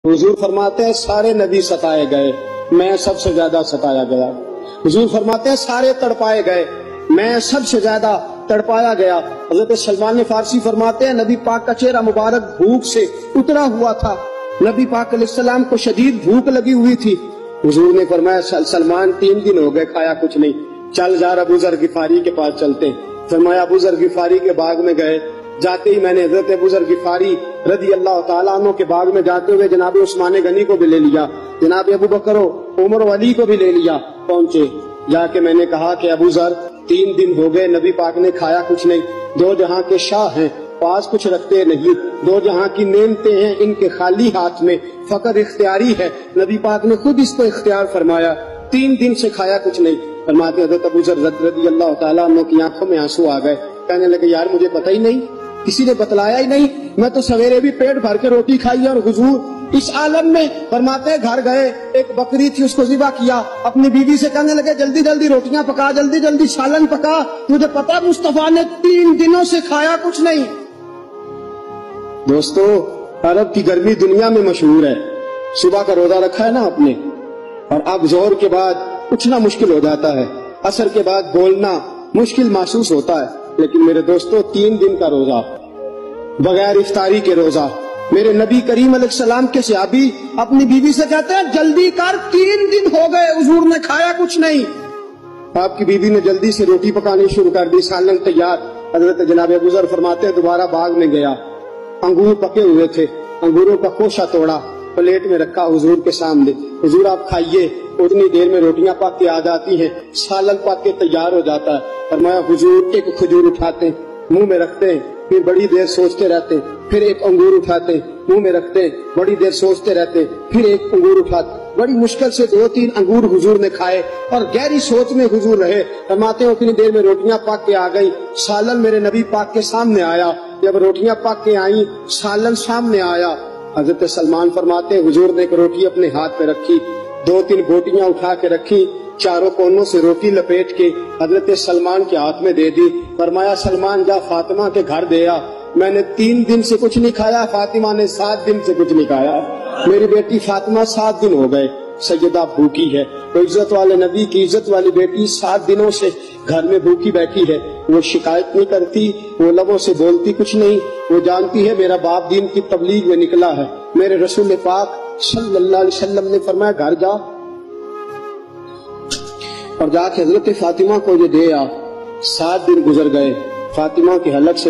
حضور فرماتے ہیں سارے نبی ستائے گئے، میں سب سے زیادہ ستایا گیا۔ حضور فرماتے ہیں سارے تڑپائے گئے، میں سب سے زیادہ تڑپایا گیا۔ حضرت سلمان فارسی فرماتے ہیں نبی پاک کا چہرہ مبارک بھوک سے اترا ہوا تھا، نبی پاک علیہ السلام کو شدید بھوک لگی ہوئی تھی۔ حضور نے فرمایا سلمان 3 دن ہو گئے کھایا کچھ نہیں، چل جا ابو ذر غفاری کے پاس چلتے۔ فرمایا ابو ذر غفاری کے باغ میں گئے، جاتے ہی میں نے حضرت ابو ذر غفاری رضی اللہ تعالیٰ عنہ کے باغ میں جاتے ہوئے جناب عثمان غنی کو بھی لے لیا، جناب ابو بکر عمر و علی کو بھی لے لیا۔ پہنچے، جا کے میں نے کہا کہ ابو ذر 3 دن ہو گئے نبی پاک نے کھایا کچھ نہیں، 2 جہاں کے شاہ ہیں پاس کچھ رکھتے نہیں، 2 جہاں کی نعمتیں ہیں ان کے خالی ہاتھ میں، فقر اختیاری ہے، نبی پاک نے خود اس کو اختیار فرمایا، 3 دن سے کھایا کچھ نہیں۔ فرماتے حضرت ابو ذر رضی اللہ تعالیٰ عنہ کی آنکھوں میں آنسو آ گئے، کہنے لگے یار مجھے پتہ ہی نہیں، کسی نے بتلایا ہی نہیں، میں تو سویرے بھی پیٹ بھر کے روٹی کھائی اور حضور اس عالم میں۔ فرماتے ہیں گھر گئے، ایک بکری تھی اس کو ذبح کیا، اپنی بیوی سے کہنے لگے جلدی جلدی روٹیاں پکا، جلدی جلدی سالن پکا، مجھے پتا مصطفیٰ نے 3 دنوں سے کھایا کچھ نہیں۔ دوستو عرب کی گرمی دنیا میں مشہور ہے، صبح کا روزہ رکھا ہے نا آپ نے، اور اب ظہر کے بعد اٹھنا مشکل ہو جاتا ہے، عصر کے بعد بولنا مشکل محسوس ہوتا ہے، لیکن میرے دوستو 3 دن کا روزہ بغیر افطاری کے روزہ، میرے نبی کریم علیہ السلام کے صحابی اپنی بیوی سے کہتے ہیں جلدی کر 3 دن ہو گئے حضور نے کھایا کچھ نہیں۔ آپ کی بیوی نے جلدی سے روٹی پکانی شروع کر دی، سالن تیار۔ حضرت جناب ابو ذر فرماتے ہیں دوبارہ باغ میں گیا، انگور پکے ہوئے تھے، انگوروں کا خوشہ توڑا، پلیٹ میں رکھا حضور کے سامنے، حضور آپ کھائیے۔ اتنی دیر میں روٹیاں پک کے آ جاتی ہیں، سالن پک کے تیار ہو جاتا ہے۔ فرمایا حضور ایک کھجور اٹھاتے منہ میں رکھتے ہیں، پھر بڑی دیر سوچتے رہتے، پھر ایک انگور اٹھاتے منہ میں رکھتے، بڑی دیر سوچتے رہتے، پھر ایک انگور اٹھاتے۔ بڑی مشکل سے 2-3 انگور حضور نے کھائے اور گہری سوچ میں حضور رہے۔ فرماتے ہیں اتنی دیر میں روٹیاں پک کے آ گئی، سالن میرے نبی پاک کے سامنے آیا۔ جب روٹیاں پک کے آئیں، سالن سامنے آیا، حضرت سلمان فرماتے ہیں حضور نے ایک روٹی اپنے ہاتھ پہ رکھی، 2-3 بوٹیاں اٹھا کے رکھی، چاروں کونوں سے روٹی لپیٹ کے حضرت سلمان کے ہاتھ میں دے دی۔ فرمایا سلمان جا فاطمہ کے گھر دے آ، میں نے 3 دن سے کچھ نہیں کھایا، فاطمہ نے 7 دن سے کچھ نہیں کھایا، میری بیٹی فاطمہ 7 دن ہو گئے سیدہ بھوکی ہے۔ تو عزت والے نبی کی عزت والی بیٹی 7 دنوں سے گھر میں بھوکی بیٹھی ہے، وہ شکایت نہیں کرتی، وہ لبوں سے بولتی کچھ نہیں، وہ جانتی ہے میرا باپ دین کی تبلیغ میں نکلا ہے۔ میرے رسول پاک صلی اللہ علیہ وسلم نے فرمایا گھر جا اور جا کے حضرت فاطمہ کو یہ دے آ۔ 7 دن گزر گئے، فاطمہ کے حلق سے